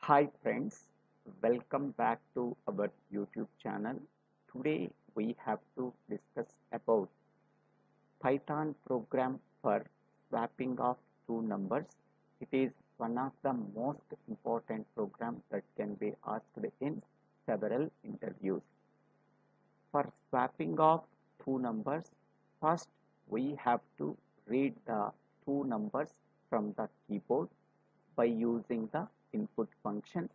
Hi friends, welcome back to our YouTube channel. Today we have to discuss about Python program for swapping of two numbers. It is one of the most important programs that can be asked in several interviews. For swapping of two numbers, first we have to read the two numbers from the keyboard by using the input function.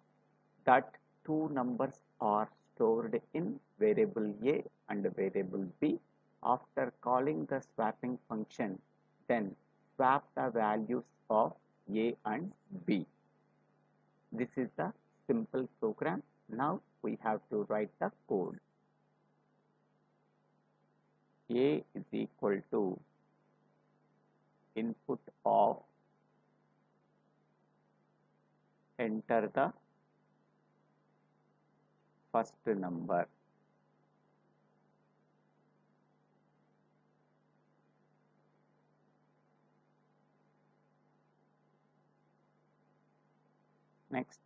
That two numbers are stored in variable A and variable B. After calling the swapping function, then swap the values of A and B. This is the simple program. Now we have to write the code. A is equal to input of enter the first number. Next,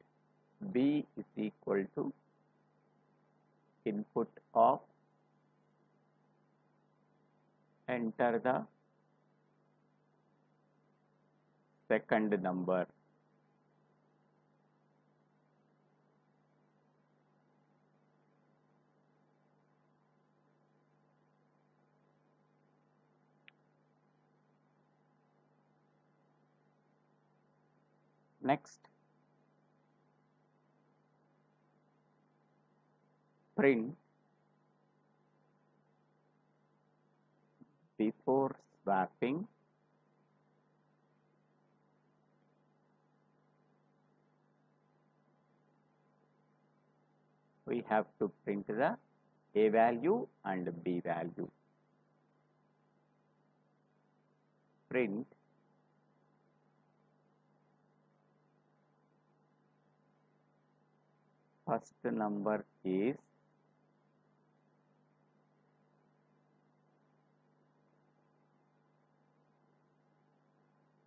B is equal to input of enter the second number. Next, print before swapping we have to print the A value and B value. Print first number is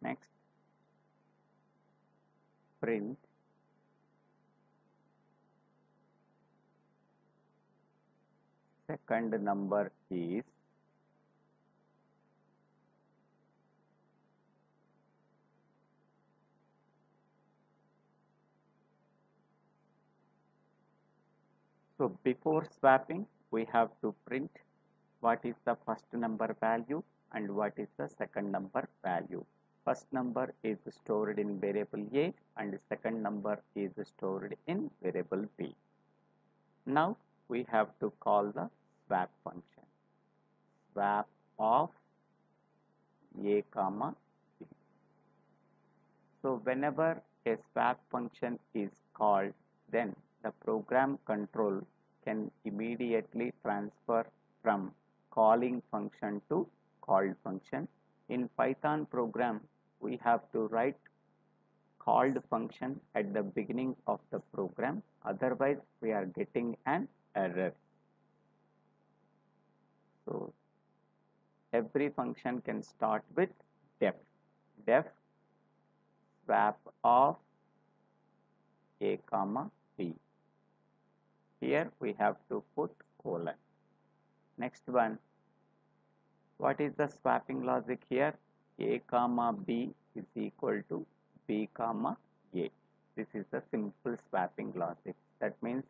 next, print second number is so before swapping we have to print what is the first number value and what is the second number value. First number is stored in variable A and second number is stored in variable B. Now we have to call the swap function. Swap of A comma B. So whenever a swap function is called, then the program control can immediately transfer from calling function to called function. In Python program, we have to write called function at the beginning of the program, otherwise we are getting an error. So every function can start with def swap of A comma B. Here we have to put colon. Next one, what is the swapping logic here? A comma B is equal to B comma A. This is the simple swapping logic. That means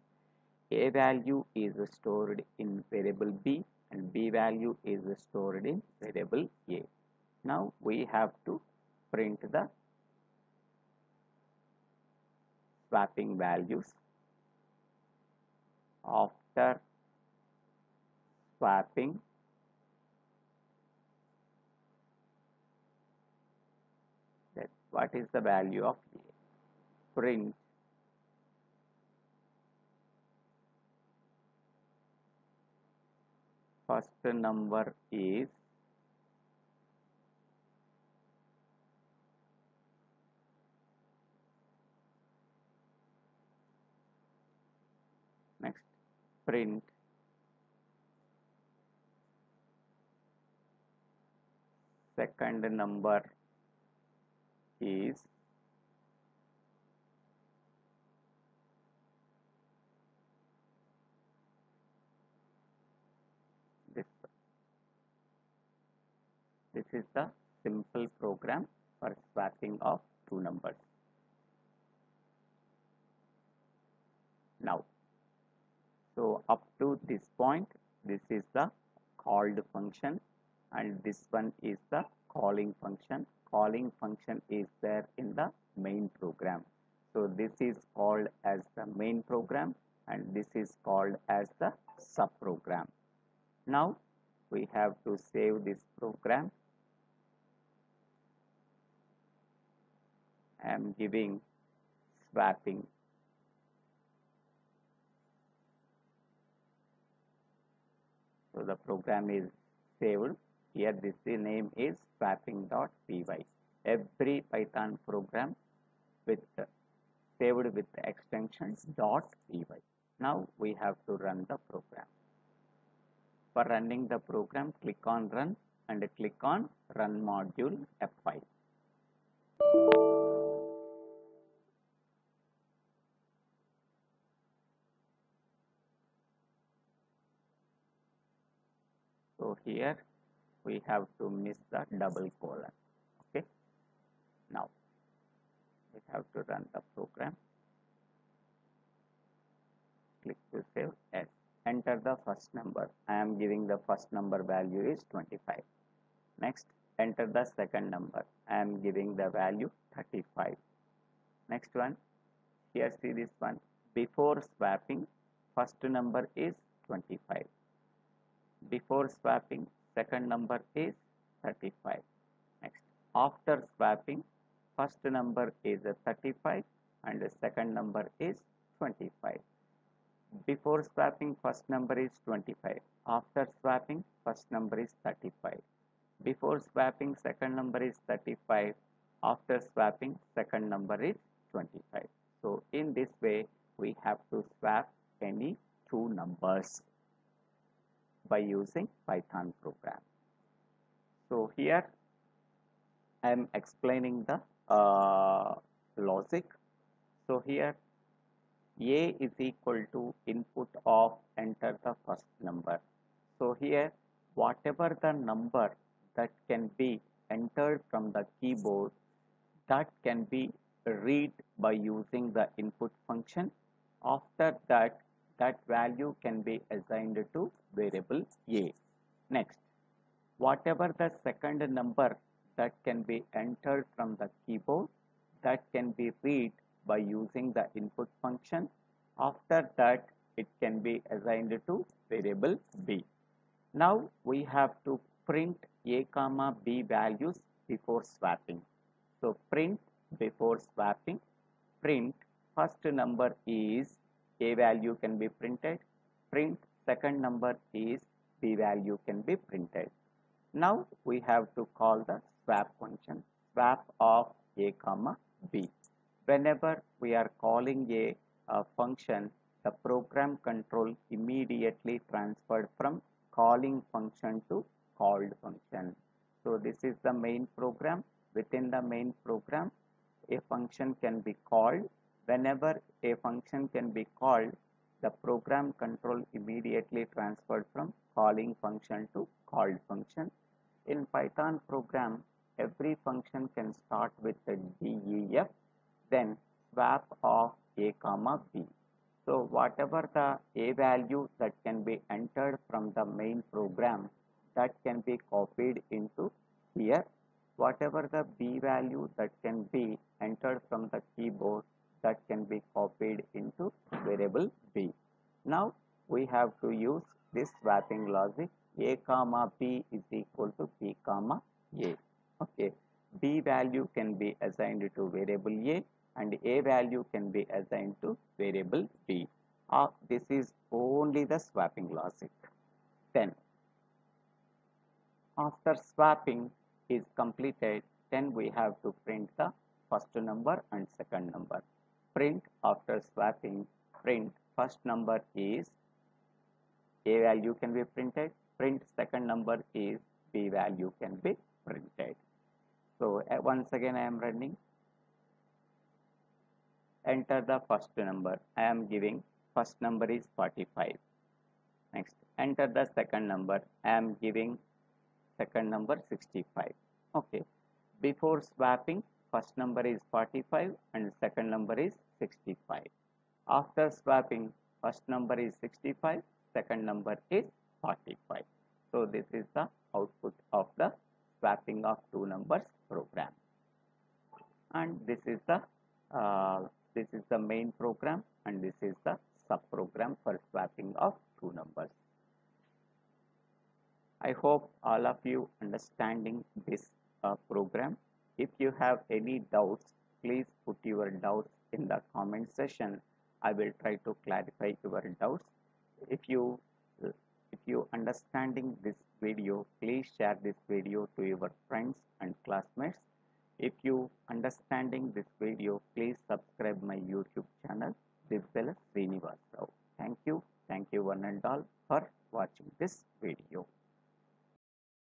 A value is stored in variable B and B value is stored in variable A. Now we have to print the swapping values. After swapping, that what is the value of A? Print first number is next, print second number is is the simple program for swapping of two numbers. Now, so up to this point, this is the called function, and this one is the calling function. Calling function is there in the main program. So this is called as the main program, and this is called as the subprogram. Now we have to save this program. I am giving swapping. So the program is saved. Here this name is swapping.py. Every Python program with saved with the extension .py. Now we have to run the program. For running the program, click on run and click on run module F5. So here we have to miss the double colon. Okay. Now we have to run the program. Click to save. Yes. Enter the first number. I am giving the first number value is 25. Next, enter the second number. I am giving the value 35. Next one, here see this one. Before swapping, first number is 25. Before swapping, second number is 35. Next, after swapping, first number is 35 and the second number is 25. Before swapping, first number is 25. After swapping, first number is 35. Before swapping, second number is 35. After swapping, second number is 25. So in this way, we have to swap any two numbers by using Python program. So here I am explaining the logic. So here A is equal to input of enter the first number. So here whatever the number that can be entered from the keyboard, that can be read by using the input function. After that, that value can be assigned to variable A. Next, whatever the second number that can be entered from the keyboard, that can be read by using the input function. After that, it can be assigned to variable B. Now we have to print A comma B values before swapping. So print before swapping, print first number is A value can be printed, print second number is B value can be printed. Now we have to call the swap function, swap of A comma B. Whenever we are calling a function, the program control immediately transferred from calling function to called function. So this is the main program. Within the main program, a function can be called. Whenever a function can be called, the program control immediately transferred from calling function to called function. In Python program, every function can start with a def, then swap of A comma B. So whatever the A value that can be entered from the main program, that can be copied into here. Whatever the B value that can be entered from the keyboard, that can be copied into variable B. Now we have to use this swapping logic. A comma B is equal to B comma A. Okay, B value can be assigned to variable A and A value can be assigned to variable B. This is only the swapping logic. Then after swapping is completed, then we have to print the first number and second number. Print after swapping, print first number is A value can be printed, print second number is B value can be printed. So once again I am running. Enter the first number. I am giving first number is 45. Next, enter the second number. I am giving second number 65. Okay, before swapping, first number is 45 and second number is 65. After swapping, first number is 65, second number is 45. So this is the output of the swapping of two numbers program. And this is the main program, and this is the sub program for swapping of two numbers. I hope all of you understanding this program. If you have any doubts, please put your doubts in the comment section. I will try to clarify your doubts. If you understanding this video, please share this video to your friends and classmates. If you understanding this video, please subscribe my YouTube channel, DIVVELA SRINIVASA. Thank you one and all for watching this video.